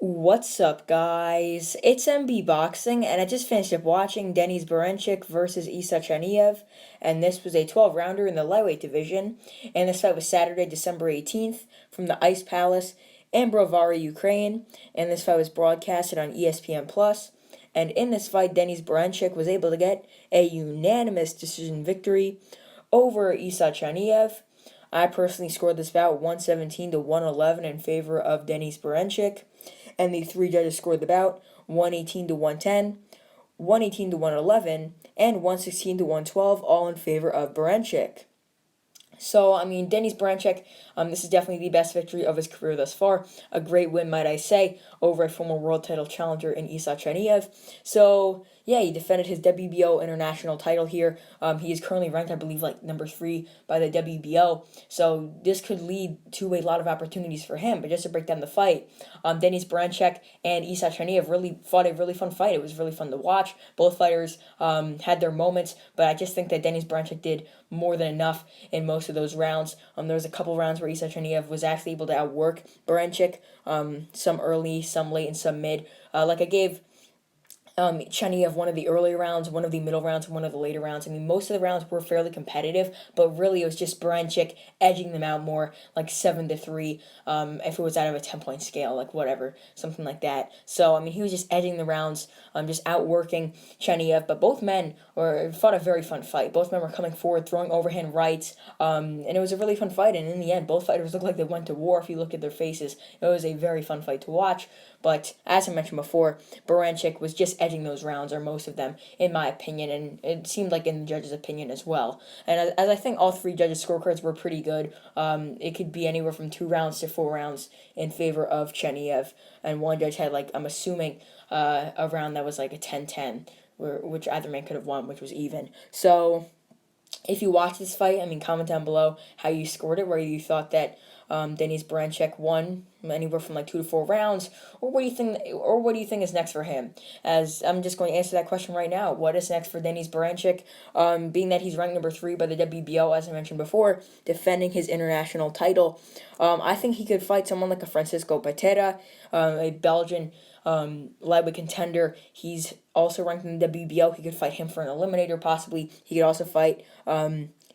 What's up, guys? It's MB Boxing, and I just finished up watching Denys Berinchyk versus Isa Chaniev, and this was a 12-rounder in the lightweight division, and this fight was Saturday, December 18th, from the Ice Palace in Brovari, Ukraine, and this fight was broadcasted on ESPN+, and in this fight, Denys Berinchyk was able to get a unanimous decision victory over Isa Chaniev. I personally scored this bout 117 to 111 in favor of Denys Berinchyk, and the three judges scored the bout 118 to 110, 118 to 111, and 116 to 112, all in favor of Berinchyk. So, Denys Berinchyk, this is definitely the best victory of his career thus far. A great win, might I say, over a former world title challenger in Isa Chaniev. So, yeah, he defended his WBO international title here. He is currently ranked, I believe, like number 3 by the WBO. So, this could lead to a lot of opportunities for him. But just to break down the fight, Denys Berinchyk and Isa Chaniev really fought a really fun fight. It was really fun to watch. Both fighters had their moments, but I just think that Denys Berinchyk did more than enough in most of those rounds. There was a couple rounds where Isa Chaniev was actually able to outwork Berinchyk, some early, some late, and some mid. I gave Chaniev one of the earlier rounds, one of the middle rounds, and one of the later rounds. Most of the rounds were fairly competitive, but really it was just Berinchyk edging them out more, like 7-3, if it was out of a 10-point scale, like whatever, something like that. So, he was just edging the rounds, just outworking Chaniev, but both men fought a very fun fight. Both men were coming forward, throwing overhand rights, and it was a really fun fight, and in the end, both fighters looked like they went to war if you look at their faces. It was a very fun fight to watch, but as I mentioned before, Berinchyk was just edging those rounds, or most of them, in my opinion, and it seemed like in the judges' opinion as well. And as I think all three judges' scorecards were pretty good, it could be anywhere from 2 rounds to 4 rounds in favor of Chaniev, and one judge had, I'm assuming, a round that was like a 10-10, which either man could have won, which was even. So, if you watch this fight, comment down below how you scored it, where you thought that Denys Berinchyk won anywhere from 2 to 4 rounds, or what do you think is next for him? As I'm just going to answer that question right now. What is next for Denys Berinchyk? Being that he's ranked number 3 by the WBO, as I mentioned before, defending his international title, I think he could fight someone like a Francisco Patera, a Belgian lightweight contender. He's also ranked in the WBO. He could fight him for an eliminator, possibly. He could also fight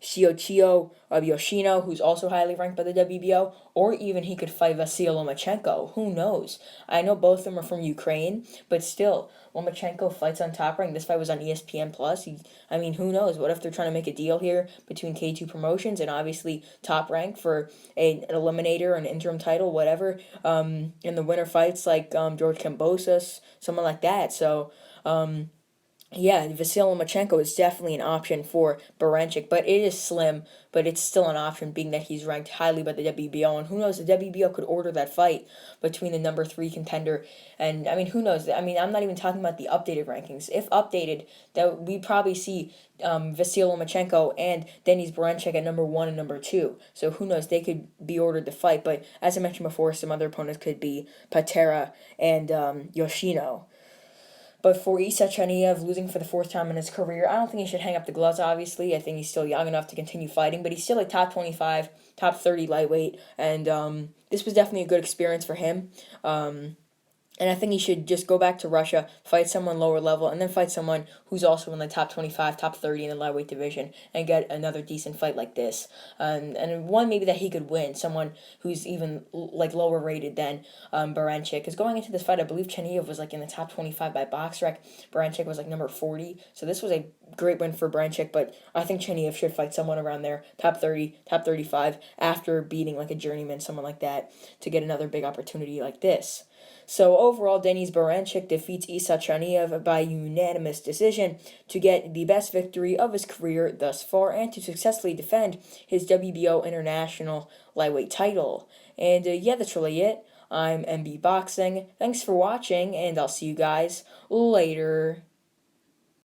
Shio of Yoshino, who's also highly ranked by the WBO, or even he could fight Vasyl Lomachenko. Who knows? I know both of them are from Ukraine, but still, Lomachenko fights on Top Rank. This fight was on ESPN+. Who knows? What if they're trying to make a deal here between K2 Promotions and obviously Top Rank for an eliminator, an interim title, whatever, and the winner fights George Kambosos, someone like that. So, yeah, Vasyl Lomachenko is definitely an option for Berinchyk, but it is slim, but it's still an option being that he's ranked highly by the WBO, and who knows, the WBO could order that fight between the number 3 contender, and, who knows, I'm not even talking about the updated rankings. If updated, that we probably see Vasyl Lomachenko and Denys Berinchyk at number 1 and number 2, so who knows, they could be ordered to fight, but as I mentioned before, some other opponents could be Patera and Yoshino. But for Isa Chaniev, losing for the 4th time in his career, I don't think he should hang up the gloves, obviously. I think he's still young enough to continue fighting, but he's still a top 25, top 30 lightweight, and this was definitely a good experience for him. And I think he should just go back to Russia, fight someone lower level, and then fight someone who's also in the top 25, top 30 in the lightweight division, and get another decent fight like this. And one maybe that he could win, someone who's even lower rated than Berinchyk. Because going into this fight, I believe Chaniev was in the top 25 by BoxRec. Berinchyk was number 40. So this was a great win for Berinchyk, but I think Chaniev should fight someone around there, top 30, top 35, after beating a journeyman, someone like that, to get another big opportunity like this. So overall, Denys Berinchyk defeats Isa Chaniev by unanimous decision to get the best victory of his career thus far and to successfully defend his WBO international lightweight title. And yeah, that's really it. I'm MB Boxing. Thanks for watching, and I'll see you guys later.